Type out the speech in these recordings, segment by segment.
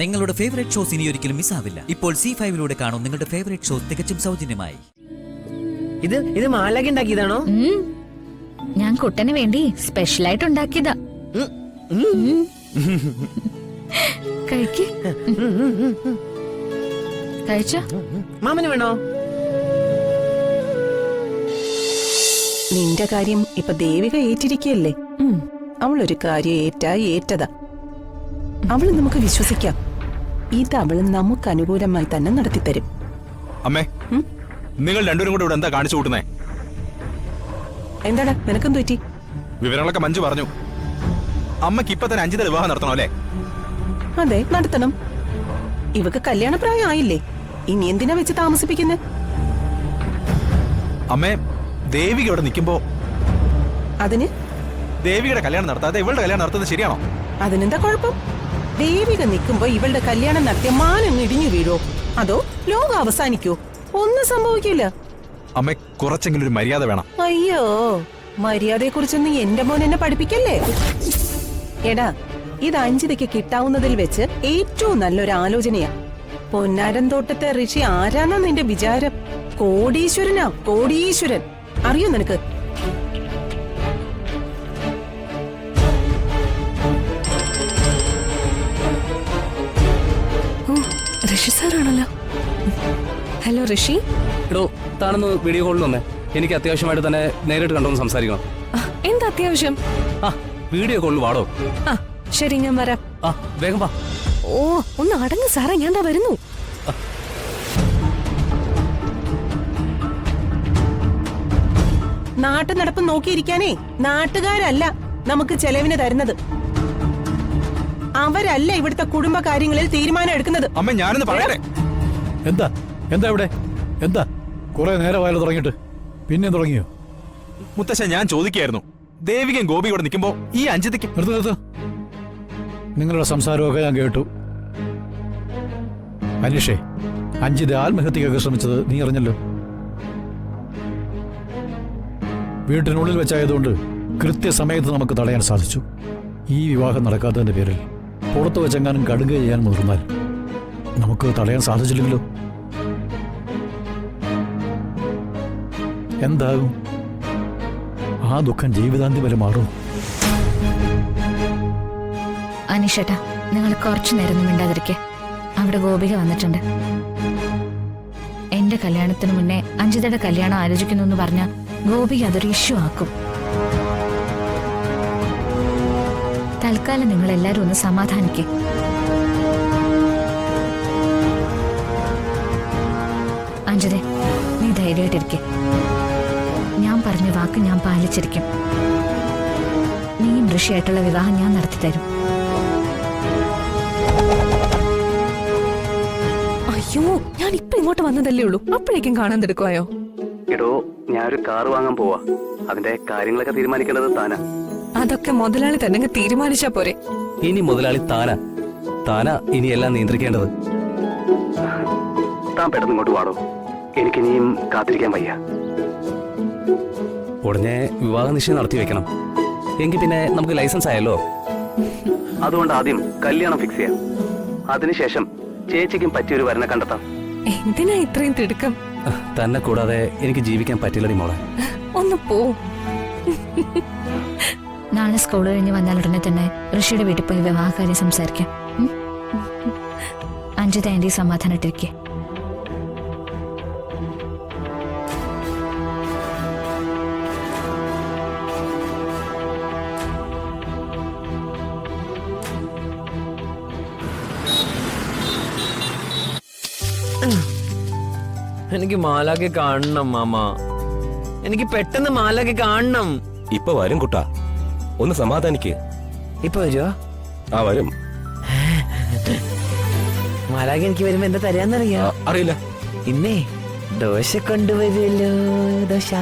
നിങ്ങളുടെ favourite shows ഇനി ഒരിക്കലും മിസ്സാവില്ല. ഇപ്പോൾ C5 കാണും നിങ്ങളുടെ ഫേവറേറ്റ് ഷോസ് തികച്ചും സൗജന്യമായി. ഇത് മാലക ഉണ്ടാക്കിയതാണോ? ഞാൻ കുട്ടന് വേണ്ടി സ്പെഷ്യലായിട്ട് ഉണ്ടാക്കിയതാ. കഴിക്ക്. കഴിച്ചോ? മാമന് വേണോ? നിന്റെ കാര്യം ഇപ്പൊ ദേവിക ഏറ്റിരിക്കല്ലേ? അവളൊരു കാര്യം ഏറ്റതാ. അവള് നമുക്ക് വിശ്വസിക്കാം. ഇത് അവള് നമുക്ക് അനുകൂലമായി തന്നെ നടത്തിത്തരും. അമ്മേ, നിങ്ങൾ രണ്ടുപേരും കൂടെ ഇവിടെ എന്താ കാണിച്ചു കൂട്ടുന്നേ? എന്താടാ നിനക്കെന്തു പറ്റി? വിവരങ്ങളൊക്കെ മഞ്ജു പറഞ്ഞു. അമ്മക്ക് ഇപ്പൊ തന്നെ അഞ്ജിത വിവാഹം നടത്തണം അല്ലേ? അതെ, നടത്തണം. ഇവക്ക് കല്യാണ പ്രായം ആയില്ലേ? ഇനി എന്തിനാ വെച്ച് താമസിപ്പിക്കുന്നേ? അമ്മേ, ദേവിക ഇവിടെ നിൽക്കുമ്പോ അതിന് ദേവികയുടെ കല്യാണം നടത്താതെ ഇവളുടെ കല്യാണം നടത്തുന്നത് ശരിയാണോ? അതിനെന്താ കുഴപ്പം? ദേവിക നിൽക്കുമ്പോ ഇവളുടെ കല്യാണം നടത്തിയ മാനം ഇടിഞ്ഞു വീഴോ? അതോ ലോകം അവസാനിക്കോ? ഒന്നും സംഭവിക്കില്ല. അമ്മേ, കുറച്ചെങ്കിലും ഒരു മര്യാദ വേണം. അയ്യോ, മര്യാദയെ കുറിച്ചൊന്നും എന്റെ മോൻ എന്നെ പഠിപ്പിക്കല്ലേ. എടാ, ഇത് അഞ്ജിതയ്ക്ക് കിട്ടാവുന്നതിൽ വെച്ച് ഏറ്റവും നല്ലൊരു ആലോചനയാ. പൊന്നാരൻ തോട്ടത്തെ ഋഷി ആരാന്നാ നിന്റെ വിചാരം? കോടീശ്വരനാ, കോടീശ്വരൻ. അറിയോ നിനക്ക്? ഋഷി സാറാണല്ലോ. ഹലോ ഋഷി. എടോ, താനൊന്ന് വീഡിയോ കോളിൽ വന്നേ. എനിക്ക് അത്യാവശ്യമായിട്ട് തന്നെ നേരിട്ട് കണ്ടൊന്ന് സംസാരിക്കണം. എന്താ അത്യാവശ്യം? വീഡിയോ കോളിൽ വാടോ. ശരി, ഞാൻ വരാം. വേഗം വാ. ഓ, ഒന്ന് അടങ്ങ് സാറേ, ഞാൻ ദാ വരുന്നു. നാട്ടു നടപ്പ് നോക്കിയിരിക്കാനേ നാട്ടുകാരല്ല നമുക്ക് ചെലവിന് തരുന്നത്. അവരല്ല ഇവിടുത്തെ കുടുംബ കാര്യങ്ങളിൽ തീരുമാനം എടുക്കുന്നത്. അമ്മ, ഞാനൊന്ന് പറയട്ടെ. എന്താ ഇവിടെ എന്താ കുറെ നേരമായാലും തുടങ്ങിയിട്ട് പിന്നെ തുടങ്ങിയോ? മുത്തശ്ശ, ഞാൻ ചോദിക്കായിരുന്നു, ദേവികയും ഗോപി ഇവിടെ നിൽക്കുമ്പോ ഈ അഞ്ജിതയ്ക്ക് നിർത്ത്. നിങ്ങളുടെ സംസാരമൊക്കെ ഞാൻ കേട്ടു. അനീഷേ, അഞ്ജിത ആത്മഹത്യക്കൊക്കെ ശ്രമിച്ചത് നീ അറിഞ്ഞല്ലോ. വീട്ടിനുള്ളിൽ വെച്ചായതുകൊണ്ട് കൃത്യസമയത്ത് നമുക്ക് തടയാൻ സാധിച്ചു. ഈ വിവാഹം നടക്കാത്തതിന്റെ പേരിൽ പുറത്തു വെച്ചെങ്ങാനും കടുക ചെയ്യാൻ മുതിർന്നാൽ നമുക്ക് തടയാൻ സാധിച്ചില്ലെങ്കിലോ? എന്താകും? ആ ദുഃഖം ജീവിതാന്തി വരെ മാറും. അനീഷേട്ടാ, നിങ്ങൾ കുറച്ചു നേരം ഒന്നും മിണ്ടാതിരിക്കെ. അവിടെ ഗോപിക വന്നിട്ടുണ്ട്. എന്റെ കല്യാണത്തിന് മുന്നേ അഞ്ജിതയുടെ കല്യാണം ആലോചിക്കുന്നു എന്ന് പറഞ്ഞ ഗോപിക അതൊരു ഇഷ്യൂ ആക്കും. തൽക്കാലം നിങ്ങൾ എല്ലാരും ഒന്ന് സമാധാനിക്കേ. അഞ്ജതെ, നീ ധൈര്യമായിട്ടിരിക്കെ. ഞാൻ പറഞ്ഞ വാക്ക് ഞാൻ പാലിച്ചിരിക്കും. നീയും ഋഷിയായിട്ടുള്ള വിവാഹം ഞാൻ നടത്തിത്തരും. അയ്യോ, ഞാൻ ഇപ്പൊ ഇങ്ങോട്ട് വന്നതല്ലേ ഉള്ളൂ, അപ്പോഴേക്കും കാണാൻ തിടുക്കുവായോ? എടോ, ഞാനൊരു കാർ വാങ്ങാൻ പോവാ. അതിന്റെ കാര്യങ്ങളൊക്കെ തീരുമാനിക്കേണ്ടത് താനാ. അതൊക്കെ മുതലാളി തന്നെ തീരുമാനിച്ചാ പോരെ? ഇനി മുതലാളി താനാ ഇനി എല്ലാം നിയന്ത്രിക്കേണ്ടത്. താൻ പെട്ടെന്ന് ഇങ്ങോട്ട് വാടോ. എനിക്കിനിയും കാത്തിരിക്കാൻ വയ്യ. ഉടനെ വിവാഹ നിശ്ചയം നടത്തി വെക്കണം. എങ്കിൽ പിന്നെ നമുക്ക് ലൈസൻസ് ആയല്ലോ. അതുകൊണ്ട് ആദ്യം കല്യാണം ഫിക്സ് ചെയ്യാം. അതിനുശേഷം ചേച്ചിക്കും പറ്റിയൊരു വരനെ കണ്ടെത്താം. എന്തിനാ ഇത്രയും തിടുക്കം? തന്നെ കൂടാതെ എനിക്ക് ജീവിക്കാൻ പറ്റില്ലടി മോളെ. ഒന്ന് പോ. നാളെ സ്കൂൾ കഴിഞ്ഞ് വന്നാൽ ഉടനെ തന്നെ ഋഷിയുടെ വീട്ടിൽ പോയി വിവാഹകാര്യം സംസാരിക്കാം. അഞ്ജിത ആന്റി സമാധാനമായിട്ടിരിക്കെ. എനിക്ക് മാലാക്കെ കാണണം മാമ. എനിക്ക് പെട്ടെന്ന് മാലാക്കെ കാണണം. ഇപ്പൊ വരും കുട്ടാ, ഒന്ന് സമാധാനിക്ക്. ഇപ്പൊ വരുവോ? വരും. മാലാഖ എനിക്ക് വരുമ്പോ എന്താ തരാന്നറിയാ? അറിയില്ല. ഇന്നേ ദോശ കൊണ്ടുവരുമല്ലോ. ദോശ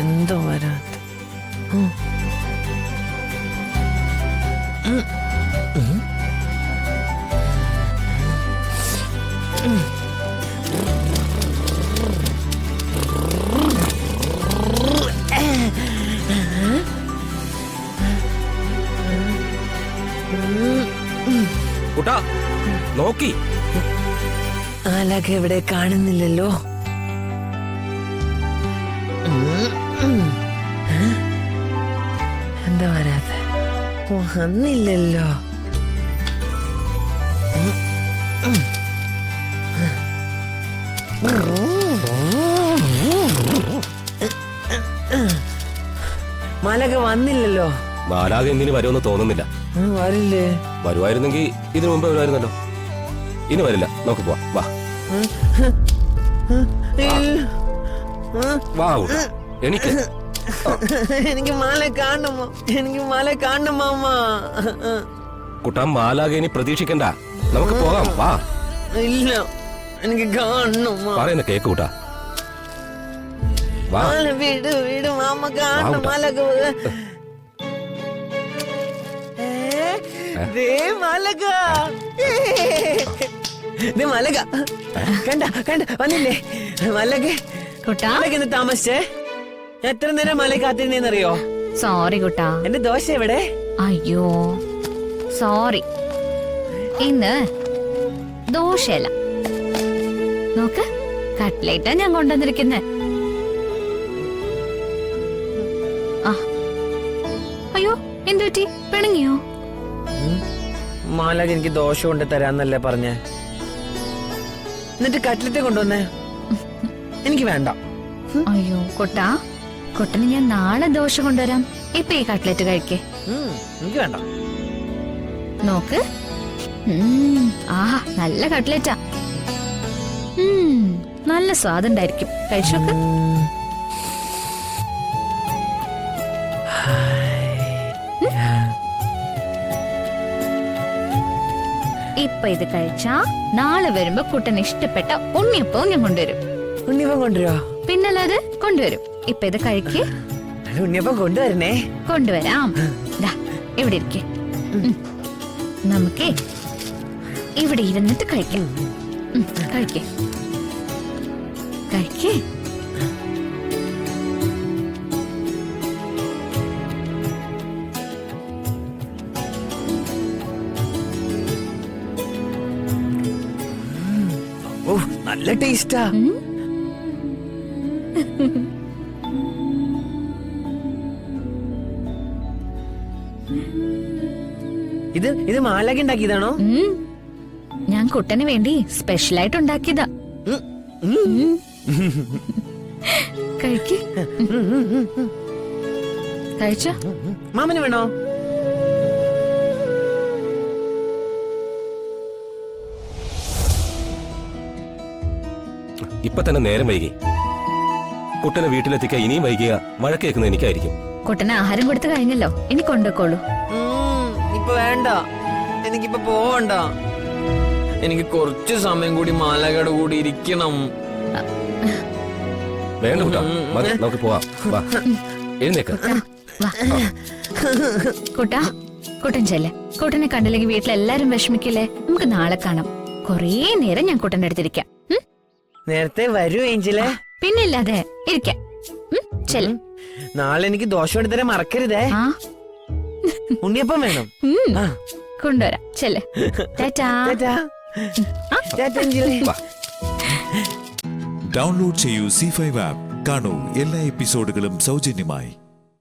എന്തോ വരാത്ത. നോക്കി. മാലാഖ എവിടെ കാണുന്നില്ലല്ലോ. എന്താ വരാത്ത? വന്നില്ലല്ലോ. മാലാഖ വന്നില്ലല്ലോ. മാലാഖ എന്തിനു വരുമെന്ന് തോന്നുന്നില്ല. വരില്ലേ? വരുമായിരുന്നെങ്കിൽ ഇതിനു മുമ്പ് വരുമായിരുന്നല്ലോ. ഇനി വരില്ല. നമുക്ക് പോവാം. വാ വാ കുട്ടാ. എനിക്ക് എനിക്ക് മാല കാണണമോ? എനിക്ക് മാല കാണണം മാമ. കുട്ടാ, മാലാഖ ഇനി പ്രതീക്ഷിക്കണ്ട. നമുക്ക് പോകാം. വാ. ഇല്ല, എനിക്ക് കാണണം. പറയുന്ന കേക്ക് കൂട്ടാ. വാ. മാല വീട് വീട് മാമ കാണണം. മാലക മാലക മാലക കണ്ട കണ്ട വന്നില്ലേ മാലക? കുട്ടാ മാലക ഇന്ന് താമസിച്ചേ? എത്ര നേരം മല കാത്തിരുന്നേന്നറിയോ? സോറി കുട്ടാ. എന്റെ ദോശ എവിടെ? അയ്യോ സോറി, ഇന്ന് ദോശയല്ല, നോക്ക് കട്ട്ലേറ്റാ ഞാൻ കൊണ്ടുവന്നിരിക്കുന്നെ. ആ അയ്യോ എന്തുപറ്റി? പിണങ്ങിയോ? മാലക എനിക്ക് ദോശ കൊണ്ട് തരാന്നല്ലേ പറഞ്ഞേ? എന്നിട്ട് കട്ട്ലറ്റ് കൊണ്ടുവന്നേ? എനിക്ക് വേണ്ട. അയ്യോ കുട്ടാ, കുട്ടന് ഞാൻ നാളെ ദോശ കൊണ്ടുവരാം. ഇപ്പൊ ഈ കട്ട്ലേറ്റ് കഴിക്കേ. എനിക്ക് വേണ്ട. നോക്ക്, ആഹാ നല്ല കട്ട്ലേറ്റാ. നല്ല സ്വാദുണ്ടായിരിക്കും. കഴിച്ചോക്ക്. ഇപ്പൊ ഇത് കഴിച്ചാ നാളെ വരുമ്പോ കുട്ടന് ഇഷ്ടപ്പെട്ട ഉണ്ണിയപ്പവും ഞാൻ കൊണ്ടുവരും. ഉണ്ണിയപ്പം കൊണ്ടുവരോ? പിന്നല്ലാതെ കൊണ്ടുവരും. ഇപ്പൊ ഇത് കഴിക്ക്. ഉണ്ണിയപ്പം കൊണ്ടുവരണേ. കൊണ്ടുവരാം. ദാ ഇവിടെ ഇരിക്കെ. നമുക്കേ ഇവിടെ ഇരുന്നിട്ട് കഴിക്കാം. കഴിക്കേ കഴിക്കേ. ഓ നല്ല ടേസ്റ്റാ. ഇത് മാലക ഉണ്ടാക്കിയതാണോ? ഞാൻ കുട്ടന് വേണ്ടി സ്പെഷ്യലായിട്ട് ഉണ്ടാക്കിയതാ. കഴിക്ക്. കഴിച്ചോ? മാമന് വേണോ? ഇപ്പൊ തന്നെ നേരം വൈകി. കുട്ടനെ വീട്ടിലെത്തിക്കാൻ ഇനിയും വൈകിയ വഴക്കേക്കുന്നത് എനിക്കായിരിക്കും. കുട്ടന് ആഹാരം കൊടുത്തു കഴിഞ്ഞല്ലോ, ഇനി കൊണ്ടുപോയിക്കോളൂ. ഇപ്പൊ വേണ്ട, എനിക്കിപ്പൊ പോവണ്ട. എനിക്ക് കുറച്ച് സമയം കൂടി മാലകയുടെ കൂടി ഇരിക്കണം. വേണ്ട കുട്ടാ, മതി, നമുക്ക് പോവാം. വാ, എഴുന്നേക്ക്. കുട്ടാ, കുട്ടൻ ചെല്ലേ. കുട്ടനെ കണ്ടില്ലെങ്കിൽ വീട്ടിലെല്ലാരും വിഷമിക്കില്ലേ? നമുക്ക് നാളെ കാണാം. കൊറേ നേരം ഞാൻ കുട്ടന്റെ അടുത്തിരിക്കാം. നേരത്തെ വരൂ ഏഞ്ചലേ. പിന്നില്ലാതെ ഇരിക്കാം. ചെല്ല. നാളെ എനിക്ക് ദോശ എടുത്തരാൻ മറക്കരുതേ. ഉണ്ണിയപ്പം വേണം. കൊണ്ടുവരാം. ചെല്ലേ. ഡൗൺലോഡ് ചെയ്യൂ C5 ആപ്പ്. കാണൂ എല്ലാ എപ്പിസോഡുകളും സൗജന്യമായി.